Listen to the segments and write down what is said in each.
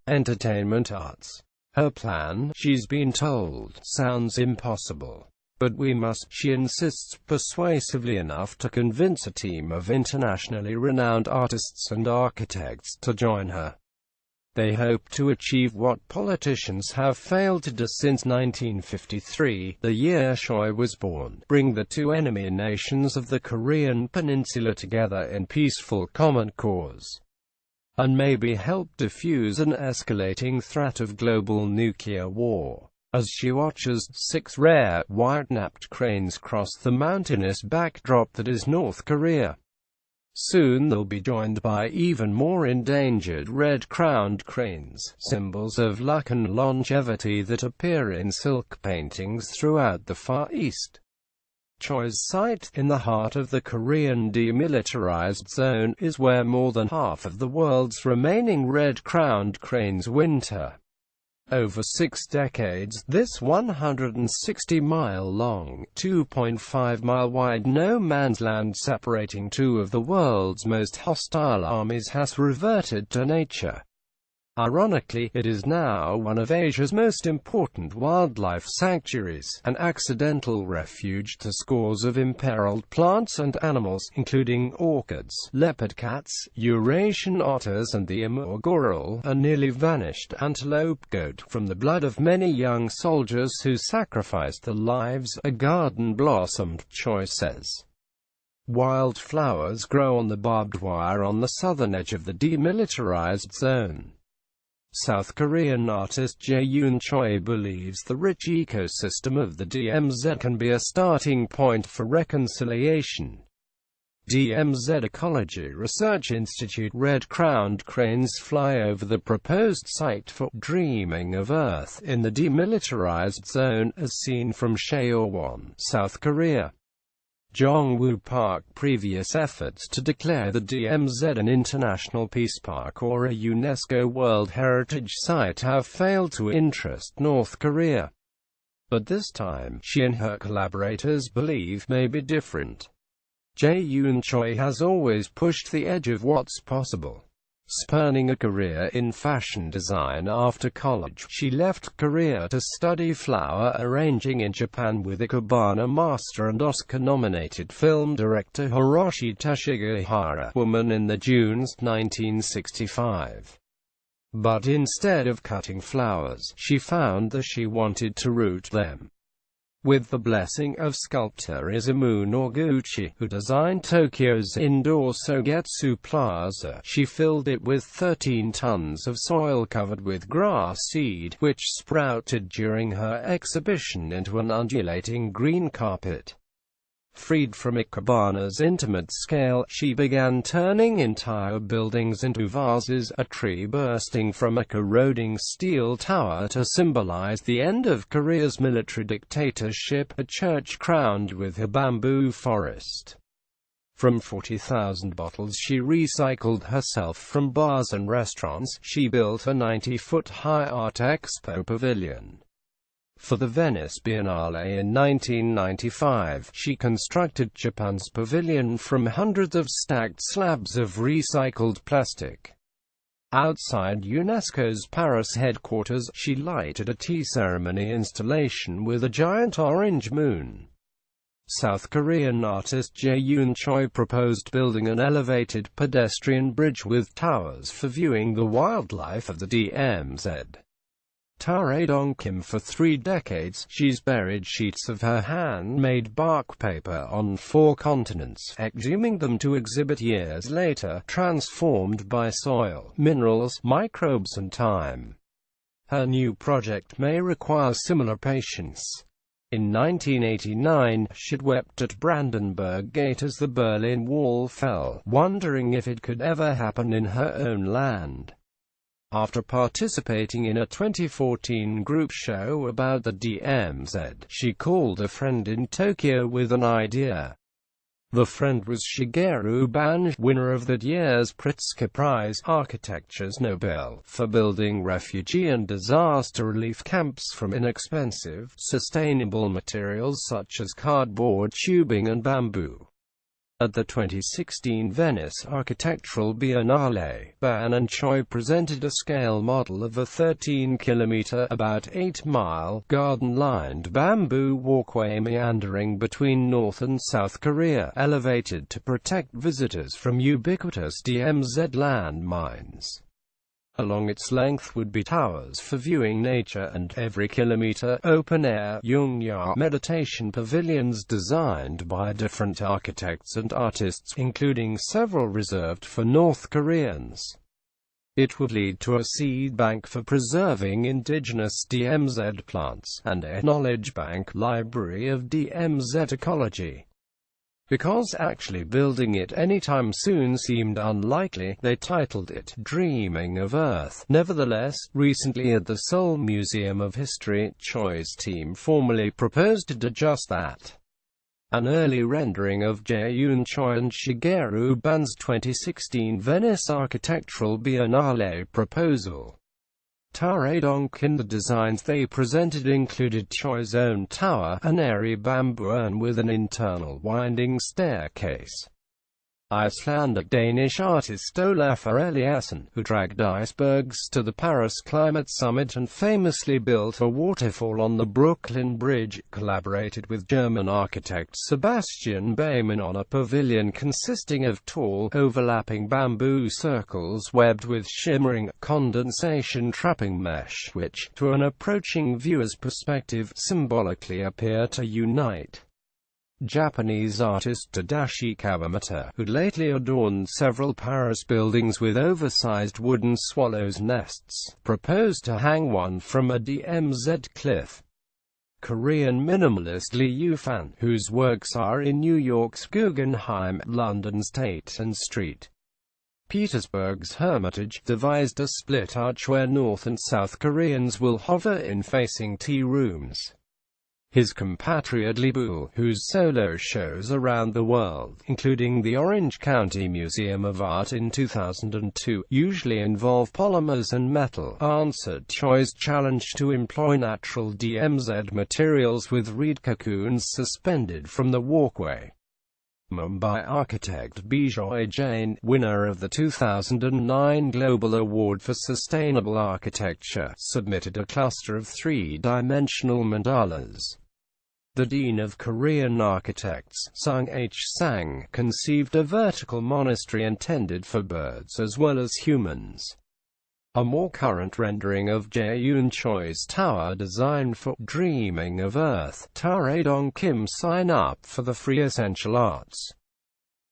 entertainment arts. Her plan, she's been told, sounds impossible. But we must, she insists persuasively enough to convince a team of internationally renowned artists and architects to join her. They hope to achieve what politicians have failed to do since 1953, the year Choi was born: bring the two enemy nations of the Korean peninsula together in peaceful common cause, and maybe help defuse an escalating threat of global nuclear war. As she watches 6 rare, white-napped cranes cross the mountainous backdrop that is North Korea, soon they'll be joined by even more endangered red-crowned cranes, symbols of luck and longevity that appear in silk paintings throughout the Far East. Choi's site, in the heart of the Korean demilitarized zone, is where more than half of the world's remaining red-crowned cranes winter. Over 6 decades, this 160-mile-long, 2.5-mile-wide no-man's land separating two of the world's most hostile armies has reverted to nature. Ironically, it is now one of Asia's most important wildlife sanctuaries, an accidental refuge to scores of imperiled plants and animals, including orchids, leopard cats, Eurasian otters and the imaugural, a nearly vanished antelope goat, from the blood of many young soldiers who sacrificed their lives. A garden blossomed, Choi says. Wildflowers grow on the barbed wire on the southern edge of the demilitarized zone. South Korean artist Jae-yoon Choi believes the rich ecosystem of the DMZ can be a starting point for reconciliation. DMZ Ecology Research Institute red-crowned cranes fly over the proposed site for "Dreaming of Earth" in the demilitarized zone, as seen from Cheowan, South Korea. Jongwoo Park. Previous efforts to declare the DMZ an international peace park or a UNESCO World Heritage Site have failed to interest North Korea. But this time, she and her collaborators believe may be different. Jae-yoon Choi has always pushed the edge of what's possible. Spurning a career in fashion design after college, she left Korea to study flower arranging in Japan with Ikebana master and Oscar-nominated film director Hiroshi Teshigahara, Woman in the Dunes, 1965. But instead of cutting flowers, she found that she wanted to root them. With the blessing of sculptor Izumu Noguchi, who designed Tokyo's indoor Sogetsu Plaza, she filled it with 13 tons of soil covered with grass seed, which sprouted during her exhibition into an undulating green carpet. Freed from Ikebana's intimate scale, she began turning entire buildings into vases, a tree bursting from a corroding steel tower to symbolize the end of Korea's military dictatorship, a church crowned with a bamboo forest. From 40,000 bottles she recycled herself from bars and restaurants, she built a 90-foot-high art expo pavilion. For the Venice Biennale in 1995, she constructed Japan's pavilion from hundreds of stacked slabs of recycled plastic. Outside UNESCO's Paris headquarters, she lighted a tea ceremony installation with a giant orange moon. South Korean artist Jae-yoon Choi proposed building an elevated pedestrian bridge with towers for viewing the wildlife of the DMZ. Taradong Kim. For 3 decades, she's buried sheets of her handmade bark paper on 4 continents, exhuming them to exhibit years later, transformed by soil, minerals, microbes and time. Her new project may require similar patience. In 1989, she'd wept at Brandenburg Gate as the Berlin Wall fell, wondering if it could ever happen in her own land. After participating in a 2014 group show about the DMZ, she called a friend in Tokyo with an idea. The friend was Shigeru Ban, winner of that year's Pritzker Prize, Architecture's Nobel, for building refugee and disaster relief camps from inexpensive, sustainable materials such as cardboard tubing and bamboo. At the 2016 Venice Architectural Biennale, Ban and Choi presented a scale model of a 13-kilometer, about 8-mile, garden-lined bamboo walkway meandering between North and South Korea, elevated to protect visitors from ubiquitous DMZ landmines. Along its length would be towers for viewing nature and, every kilometer, open-air, Yongya meditation pavilions designed by different architects and artists, including several reserved for North Koreans. It would lead to a seed bank for preserving indigenous DMZ plants, and a knowledge bank library of DMZ ecology. Because actually building it anytime soon seemed unlikely, they titled it Dreaming of Earth. Nevertheless, recently at the Seoul Museum of History, Choi's team formally proposed to do just that. An early rendering of Jae-yoon Choi and Shigeru Ban's 2016 Venice Architectural Biennale proposal. In the designs they presented included Choi's own tower, an airy bamboo urn with an internal winding staircase. Icelandic-Danish artist Olafur Eliasson, who dragged icebergs to the Paris Climate Summit and famously built a waterfall on the Brooklyn Bridge, collaborated with German architect Sebastian Baymann on a pavilion consisting of tall, overlapping bamboo circles webbed with shimmering, condensation-trapping mesh, which, to an approaching viewer's perspective, symbolically appear to unite. Japanese artist Tadashi Kawamata, who lately adorned several Paris buildings with oversized wooden swallows' nests, proposed to hang one from a DMZ cliff. Korean minimalist Lee Yu-fan, whose works are in New York's Guggenheim, London's Tate and Street, Petersburg's Hermitage, devised a split arch where North and South Koreans will hover in facing tea rooms. His compatriot Lee Bull, whose solo shows around the world, including the Orange County Museum of Art in 2002, usually involve polymers and metal, answered Choi's challenge to employ natural DMZ materials with reed cocoons suspended from the walkway. Mumbai architect Bijoy Jain, winner of the 2009 Global Award for Sustainable Architecture, submitted a cluster of three-dimensional mandalas. The Dean of Korean Architects, Sung H. Sang, conceived a vertical monastery intended for birds as well as humans. A more current rendering of Jae-yoon Choi's tower designed for Dreaming of Earth, Tae-dong Kim sign up for the free Essential Arts.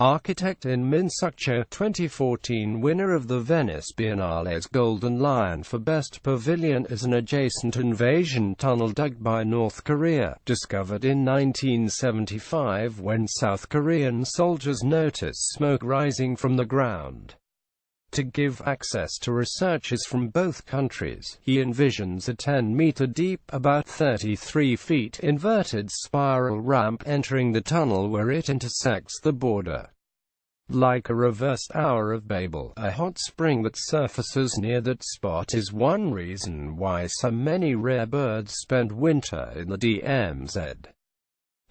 Architect In Min Suk-cho, 2014 winner of the Venice Biennale's Golden Lion for Best Pavilion, is an adjacent invasion tunnel dug by North Korea, discovered in 1975 when South Korean soldiers noticed smoke rising from the ground. To give access to researchers from both countries, he envisions a 10-meter deep, about 33 feet, inverted spiral ramp entering the tunnel where it intersects the border. Like a reversed Tower of Babel, a hot spring that surfaces near that spot is one reason why so many rare birds spend winter in the DMZ.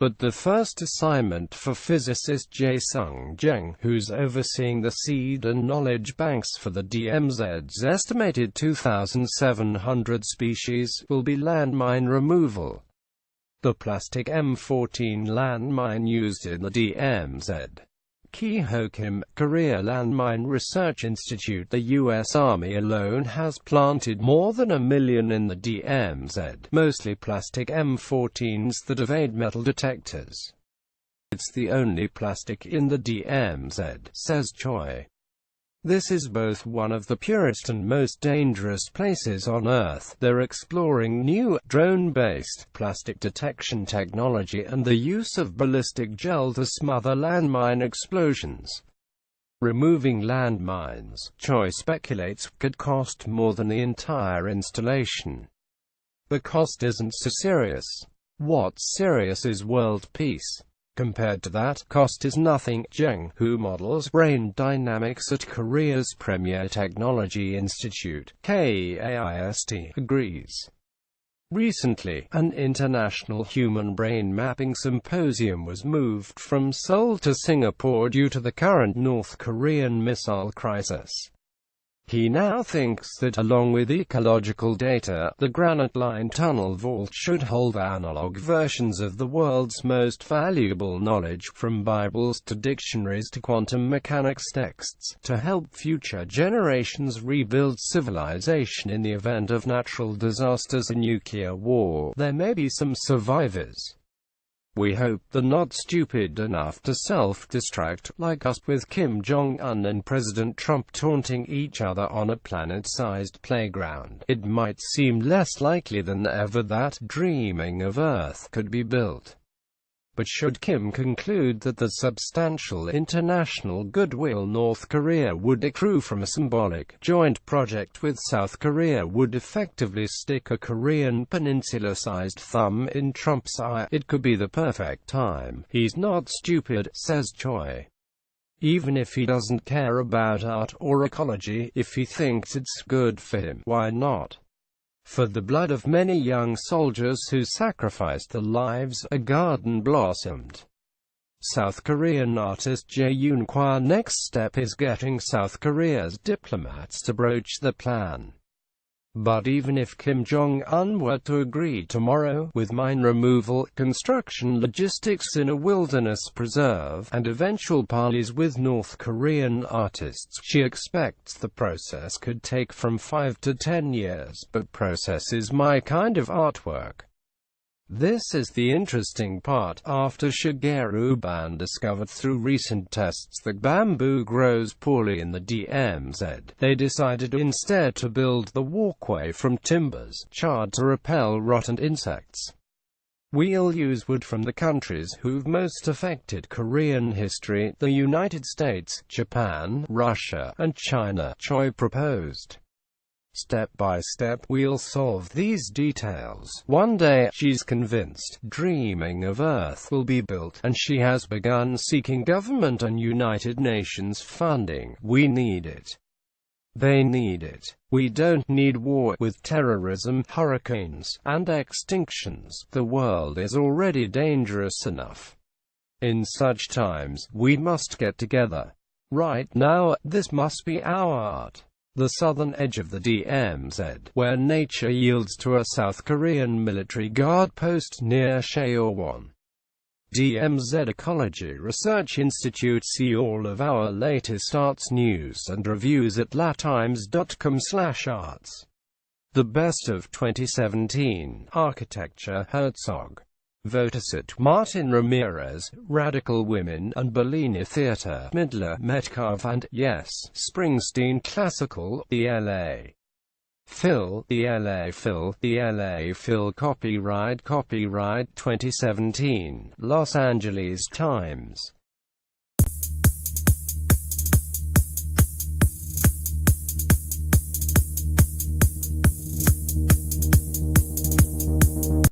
But the first assignment for physicist Jae-sung Jeng, who's overseeing the seed and knowledge banks for the DMZ's estimated 2,700 species, will be landmine removal. The plastic M14 landmine used in the DMZ. Ki-ho Kim, Korea Landmine Research Institute. The U.S. Army alone has planted more than 1 million in the DMZ, mostly plastic M14s that evade metal detectors. It's the only plastic in the DMZ, says Choi. This is both one of the purest and most dangerous places on Earth. They're exploring new, drone-based, plastic detection technology and the use of ballistic gel to smother landmine explosions. Removing landmines, Choi speculates, could cost more than the entire installation. The cost isn't so serious. What's serious is world peace. Compared to that, cost is nothing. Jeng, who models brain dynamics at Korea's premier technology institute, KAIST, agrees. Recently, an international human brain mapping symposium was moved from Seoul to Singapore due to the current North Korean missile crisis. He now thinks that, along with ecological data, the Granite Line tunnel vault should hold analog versions of the world's most valuable knowledge, from Bibles to dictionaries to quantum mechanics texts, to help future generations rebuild civilization in the event of natural disasters and nuclear war. There may be some survivors. We hope they're not stupid enough to self-destruct, like us, with Kim Jong-un and President Trump taunting each other on a planet-sized playground. It might seem less likely than ever that dreaming of Earth could be built. But should Kim conclude that the substantial international goodwill North Korea would accrue from a symbolic, joint project with South Korea would effectively stick a Korean peninsula-sized thumb in Trump's eye, it could be the perfect time. He's not stupid, says Choi. Even if he doesn't care about art or ecology, if he thinks it's good for him, why not? For the blood of many young soldiers who sacrificed their lives, a garden blossomed. South Korean artist Jae Yoon-kwa. Next step is getting South Korea's diplomats to broach the plan. But even if Kim Jong-un were to agree tomorrow, with mine removal, construction logistics in a wilderness preserve, and eventual parleys with North Korean artists, she expects the process could take from 5 to 10 years, but process is my kind of artwork. This is the interesting part. After Shigeru Ban discovered through recent tests that bamboo grows poorly in the DMZ, they decided instead to build the walkway from timbers, charred to repel rotten insects. We'll use wood from the countries who've most affected Korean history, the United States, Japan, Russia, and China, Choi proposed. Step by step, we'll solve these details. One day, she's convinced, dreaming of Earth will be built, and she has begun seeking government and United Nations funding. We need it. They need it. We don't need war, with terrorism, hurricanes, and extinctions. The world is already dangerous enough. In such times, we must get together. Right now, this must be our art. The southern edge of the DMZ, where nature yields to a South Korean military guard post near Cheowan. DMZ Ecology Research Institute. See all of our latest arts news and reviews at latimes.com/arts. The best of 2017, Architecture Herzog. Votasit, Martin Ramirez, Radical Women, and Bellini Theatre, Midler, Metcalf and, yes, Springsteen Classical, the LA Phil, the LA Phil, the LA Phil. Copyright 2017, Los Angeles Times.